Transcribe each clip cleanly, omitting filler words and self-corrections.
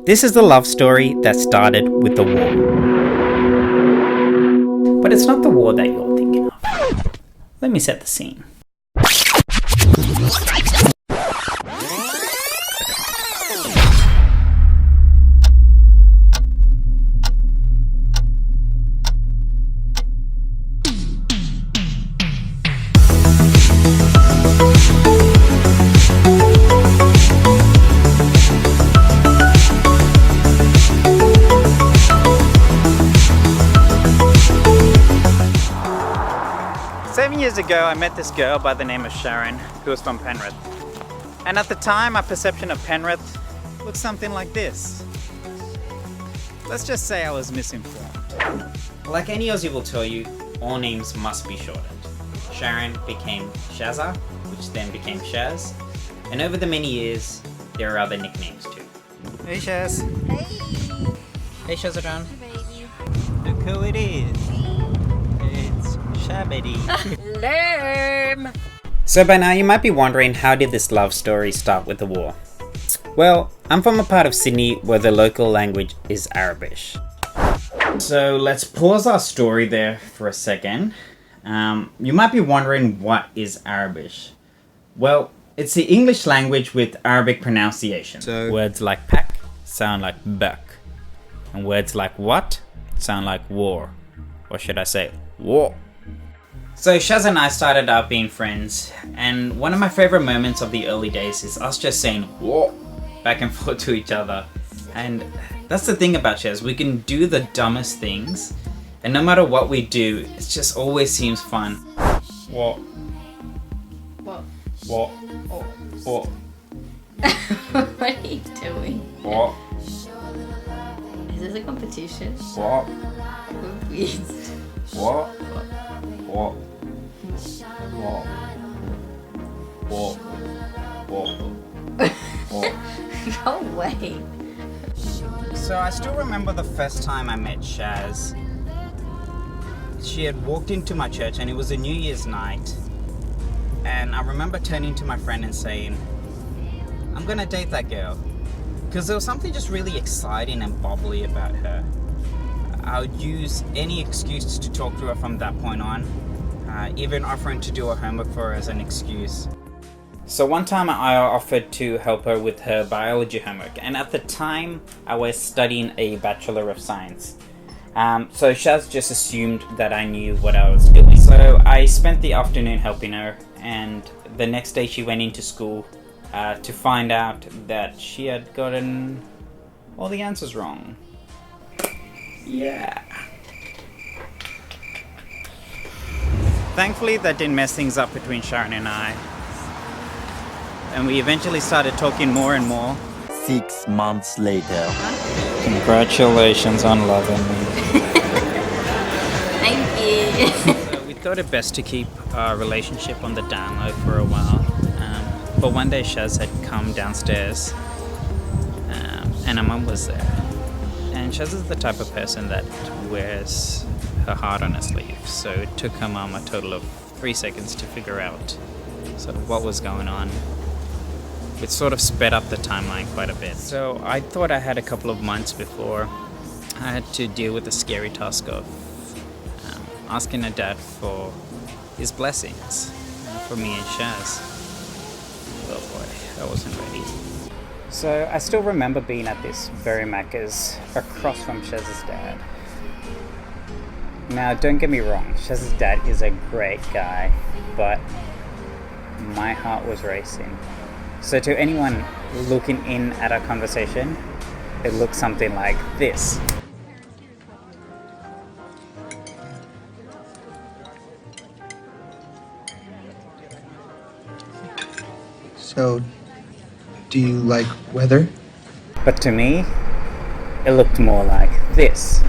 This is the love story that started with the war. But it's not the war that you're thinking of. Let me set the scene. Years ago, I met this girl by the name of Sharon, who was from Penrith. And at the time, my perception of Penrith looked something like this. Let's just say I was misinformed. Like any Aussie will tell you, all names must be shortened. Sharon became Shazza, which then became Shaz. And over the many years, there are other nicknames too. Hey Shaz. Hey. Hey Shazadran. Hey baby. Look who it is. It's Shabby. Lame. So by now you might be wondering, how did this love story start with the war? Well, I'm from a part of Sydney where the local language is Arabish. So let's pause our story there for a second. You might be wondering, what is Arabish? Well, it's the English language with Arabic pronunciation. So words like pack sound like buck. And words like what sound like war. Or should I say war? So Shaz and I started out being friends, and one of my favorite moments of the early days is us just saying "whoa" back and forth to each other. And that's the thing about Shaz, we can do the dumbest things, and no matter what we do, it just always seems fun. What? What? What? Oh. What? What are you doing? What? Is this a competition? What? Confused. What? What? What? What? What? What? No way. So I still remember the first time I met Shaz. She had walked into my church and it was a New Year's night. And I remember turning to my friend and saying, I'm gonna date that girl. Because there was something just really exciting and bubbly about her. I would use any excuse to talk to her from that point on, even offering to do her homework for her as an excuse. So one time I offered to help her with her biology homework, and at the time I was studying a Bachelor of Science. So Shaz just assumed that I knew what I was doing. So I spent the afternoon helping her, and the next day she went into school to find out that she had gotten all the answers wrong. Yeah. Thankfully that didn't mess things up between Sharon and I. And we eventually started talking more and more. 6 months later. Congratulations on loving me. Thank you. So we thought it best to keep our relationship on the down low for a while. But one day Shaz had come downstairs and her mum was there. And Shaz is the type of person that wears her heart on her sleeve, so it took her mum a total of 3 seconds to figure out sort of what was going on. It sort of sped up the timeline quite a bit. So I thought I had a couple of months before I had to deal with the scary task of asking her dad for his blessings for me and Shaz. Oh boy, I wasn't ready. So I still remember being at this very Macca's across from Shaz's dad. Now don't get me wrong, Shaz's dad is a great guy, but my heart was racing. So to anyone looking in at our conversation, it looked something like this. So, do you like weather? But to me, it looked more like this.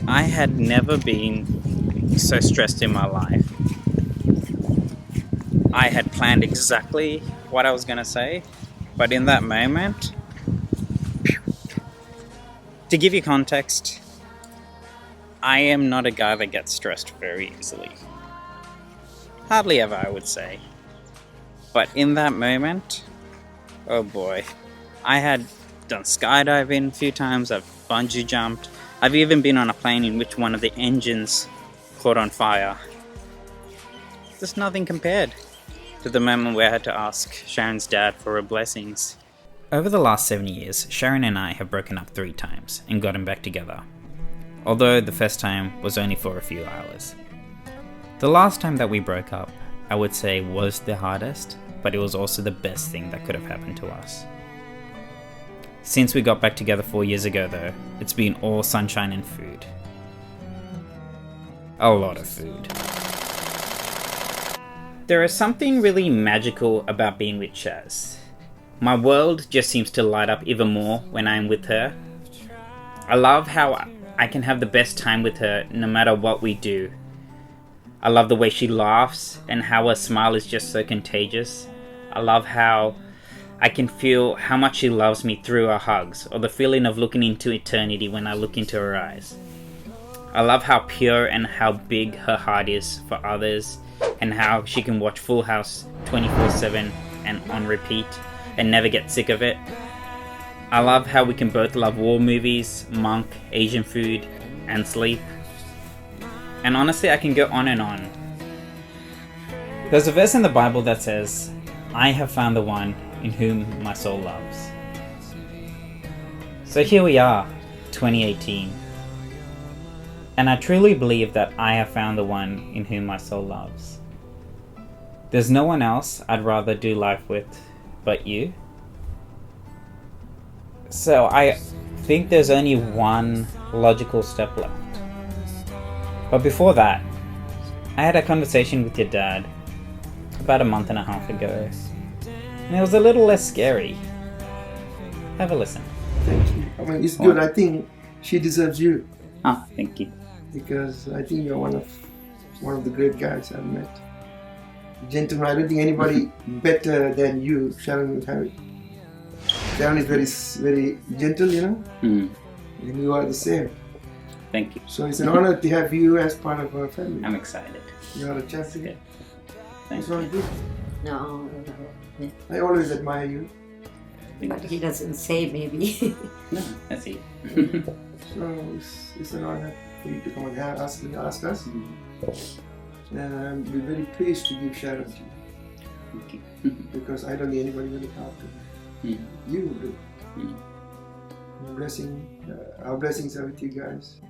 I had never been so stressed in my life. I had planned exactly what I was going to say, but in that moment, to give you context, I am not a guy that gets stressed very easily. Hardly ever, I would say. But in that moment, oh boy. I had done skydiving a few times, I've bungee jumped, I've even been on a plane in which one of the engines caught on fire. There's nothing compared to the moment where I had to ask Sharon's dad for her blessings. Over the last 7 years, Sharon and I have broken up 3 times and gotten back together. Although the first time was only for a few hours. The last time that we broke up, I would say was the hardest, but it was also the best thing that could have happened to us. Since we got back together 4 years ago though, it's been all sunshine and food. A lot of food. There is something really magical about being with Shaz. My world just seems to light up even more when I'm with her. I love how I can have the best time with her no matter what we do. I love the way she laughs and how her smile is just so contagious. I love how I can feel how much she loves me through our hugs, or the feeling of looking into eternity when I look into her eyes. I love how pure and how big her heart is for others, and how she can watch Full House 24/7 and on repeat and never get sick of it. I love how we can both love war movies, monk, Asian food, and sleep. And honestly, I can go on and on. There's a verse in the Bible that says, "I have found the one in whom my soul loves." So here we are, 2018. And I truly believe that I have found the one in whom my soul loves. There's no one else I'd rather do life with but you. So I think there's only one logical step left. But before that, I had a conversation with your dad about a month and a half ago. And it was a little less scary. Have a listen. Thank you. I mean, it's good. I think she deserves you Ah, thank you. because I think you're one of the great guys I've met. Gentleman. I don't think anybody better than you, Sharon, would have it. Sharon is very gentle, you know, and you are the same. Thank you. So it's an honor to have you as part of our family. I'm excited. You are a champion. Thank It's all good. No. I always admire you. But he doesn't say maybe. No, I see. So it's an honor for you to come and ask us. And I'm very pleased to give Sharon to you. Thank you. Because I don't need anybody to look after me. You do. Our blessings are with you guys.